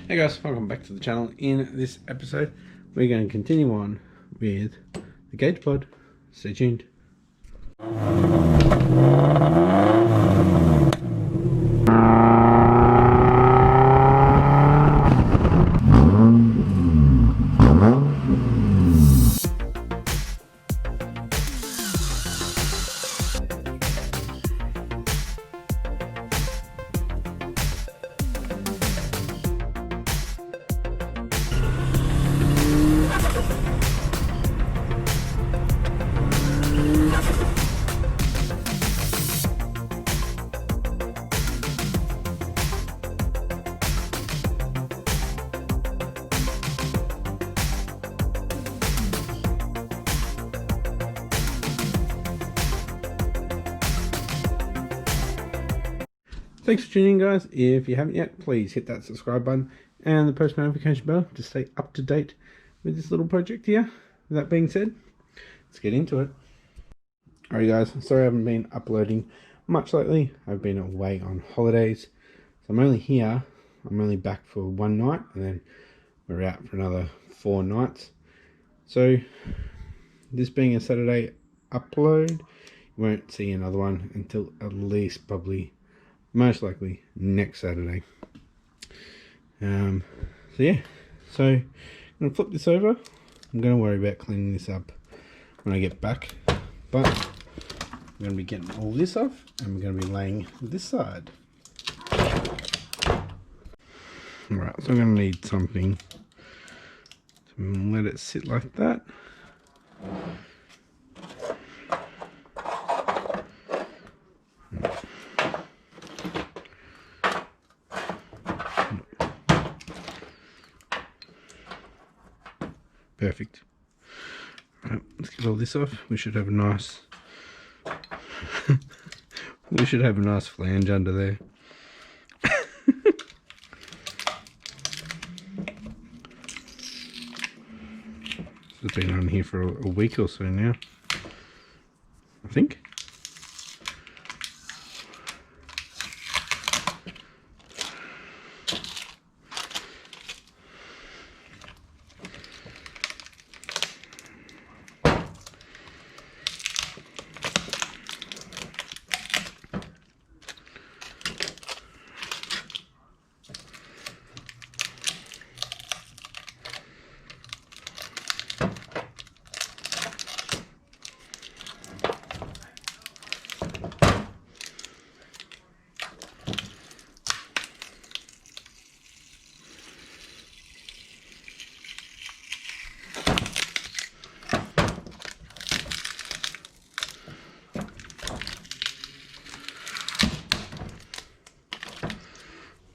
Hey guys, welcome back to the channel. In this episode, we're going to continue on with the gauge pod. Stay tuned. Thanks for tuning in, guys. If you haven't yet, please hit that subscribe button and the post notification bell to stay up to date with this little project here. With that being said, let's get into it. Alright guys, sorry I haven't been uploading much lately. I've been away on holidays. So I'm only here. I'm only back for one night and then we're out for another 4 nights. So this being a Saturday upload, you won't see another one until at least probably most likely next Saturday. So yeah, so I'm going to flip this over. I'm going to worry about cleaning this up when I get back, but I'm going to be getting all this off and we're going to be laying this side. Alright, so I'm going to need something to let it sit like that. Perfect. Right, let's get all this off. We should have a nice we should have a nice flange under there. It's been on here for a week or so now, I think.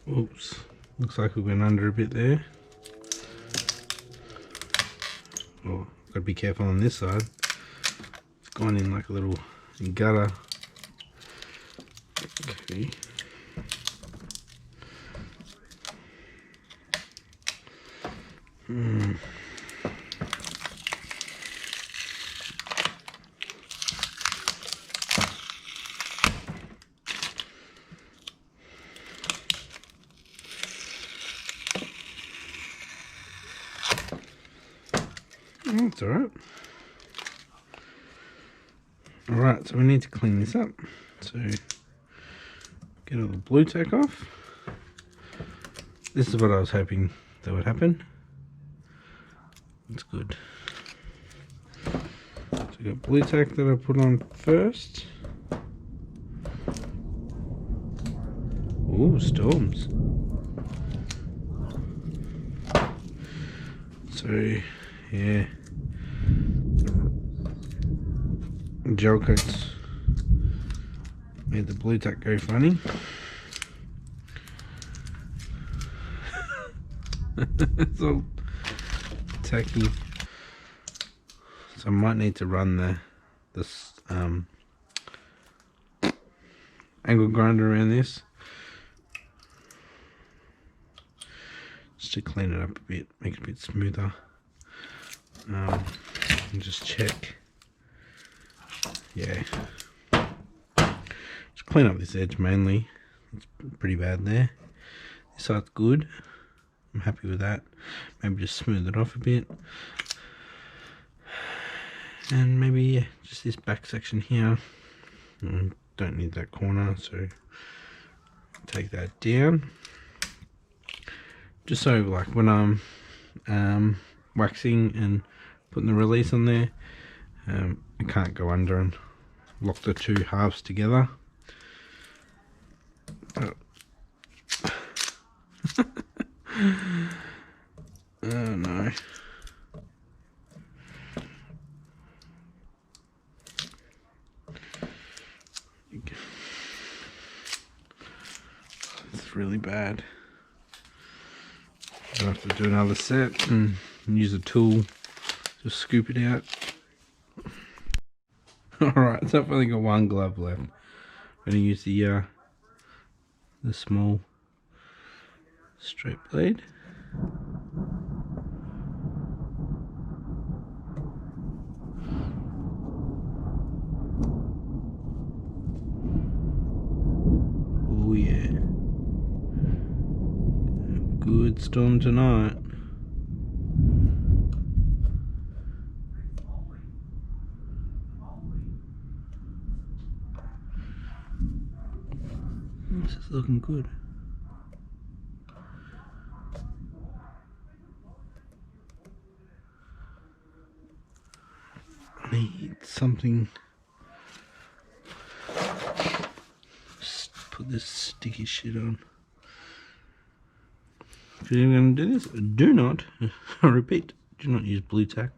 Oops, looks like we went under a bit there. Oh, gotta be careful on this side. It's gone in like a little gutter. Okay. That's alright. Alright, so we need to clean this up. So get all the blue tack off. This is what I was hoping that would happen. That's good. So we got blue tack that I put on first. Ooh, storms. So yeah, gel coats made the blue tack go funny. It's all tacky, so I might need to run this angle grinder around this just to clean it up a bit, make it a bit smoother. And just check. Yeah, just clean up this edge mainly. It's pretty bad there. This side's good. I'm happy with that. Maybe just smooth it off a bit. And maybe, yeah, just this back section here. Don't need that corner, so take that down. Just so, like, when I'm waxing and putting the release on there, I can't go under and lock the two halves together. Oh, oh no. It's really bad. I'll have to do another set and use a tool to scoop it out. Alright, so I've only got one glove left. I'm going to use the small straight blade. Oh yeah. Good storm tonight. This is looking good. I need something. Just put this sticky shit on. If you're going to do this, do not, I repeat, do not use blue tack.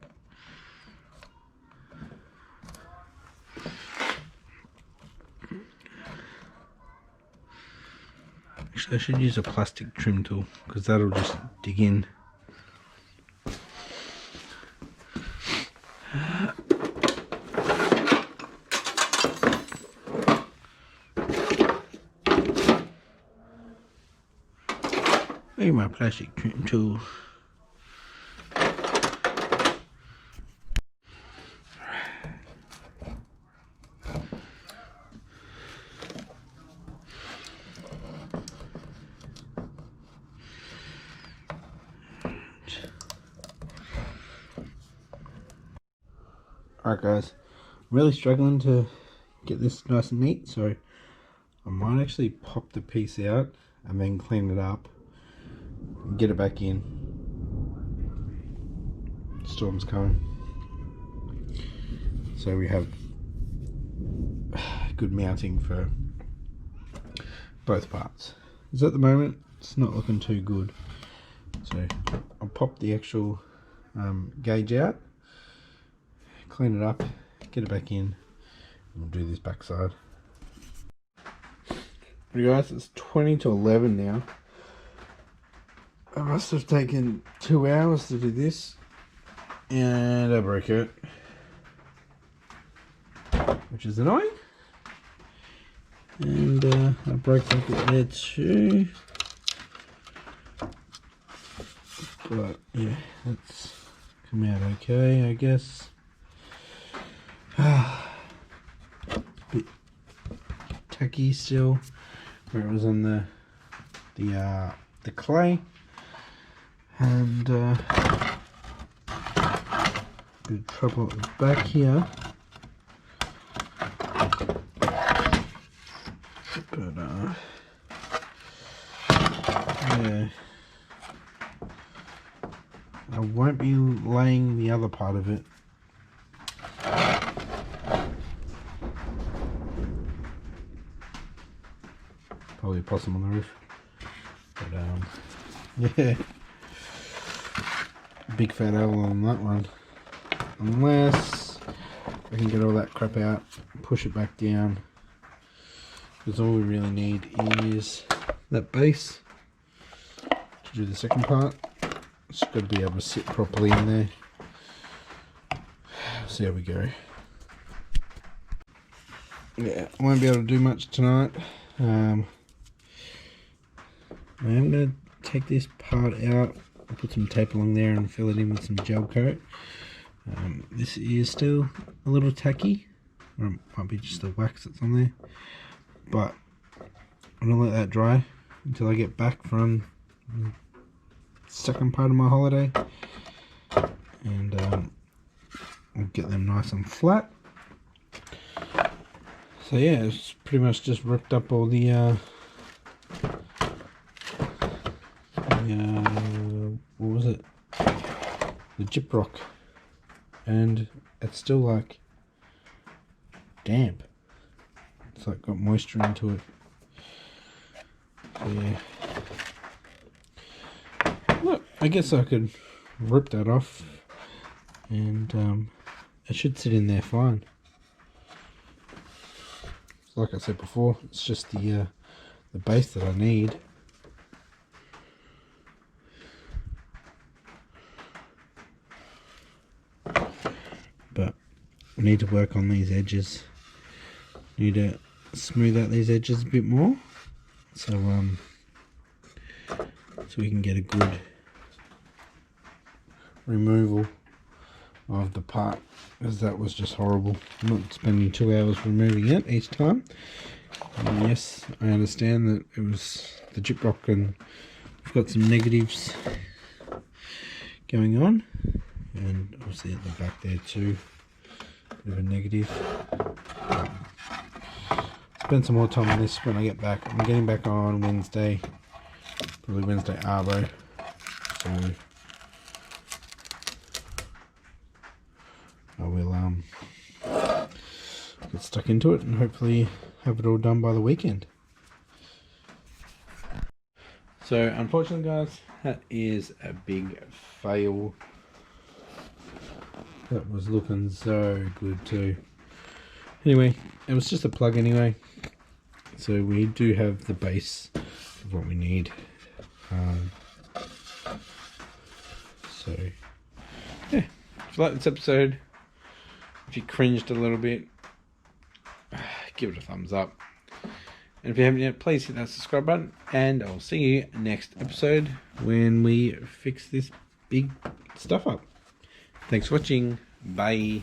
Actually, I should use a plastic trim tool because that'll just dig in. Maybe my plastic trim tool. Alright guys, I'm really struggling to get this nice and neat, so I might actually pop the piece out and then clean it up and get it back in. Storm's coming, so we have good mounting for both parts. Because at the moment it's not looking too good, so I'll pop the actual gauge out, clean it up, get it back in, and we'll do this backside. But guys, it's 20 to 11 now. I must have taken 2 hours to do this, and I broke it, which is annoying. And I broke that bit there too. But yeah, that's come out okay, I guess. Bit tacky still, where it was on the clay, and bit of trouble at the back here. But yeah, I won't be laying the other part of it. Probably a possum on the roof. But yeah, big fat L on that one. Unless I can get all that crap out, push it back down. Because all we really need is that base to do the second part. It's got to be able to sit properly in there. See how we go. Yeah, I won't be able to do much tonight. I am going to take this part out, I'll put some tape along there and fill it in with some gel coat. This is still a little tacky, or it might be just the wax that's on there, but I'm going to let that dry until I get back from second part of my holiday, and I'll get them nice and flat. So yeah, it's pretty much just ripped up all the what was it? The gyprock, and it's still like damp. It's like got moisture into it. So yeah. Look, I guess I could rip that off, and it should sit in there fine. Like I said before, it's just the base that I need. But I need to work on these edges. Need to smooth out these edges a bit more, so we can get a good removal of the part, because that was just horrible. I'm not spending 2 hours removing it each time. And yes, I understand that it was the gyprock, and I've got some negatives going on, and obviously at the back there too, bit of a negative. Spend some more time on this when I get back. I'm getting back on Wednesday, probably Wednesday arbo, so I will get stuck into it and hopefully have it all done by the weekend. So unfortunately guys, that is a big fail. That was looking so good too. Anyway, it was just a plug anyway, so we do have the base of what we need. So yeah, if you like this episode, if you cringed a little bit, give it a thumbs up. And if you haven't yet, please hit that subscribe button. And I'll see you next episode when we fix this big stuff up. Thanks for watching. Bye.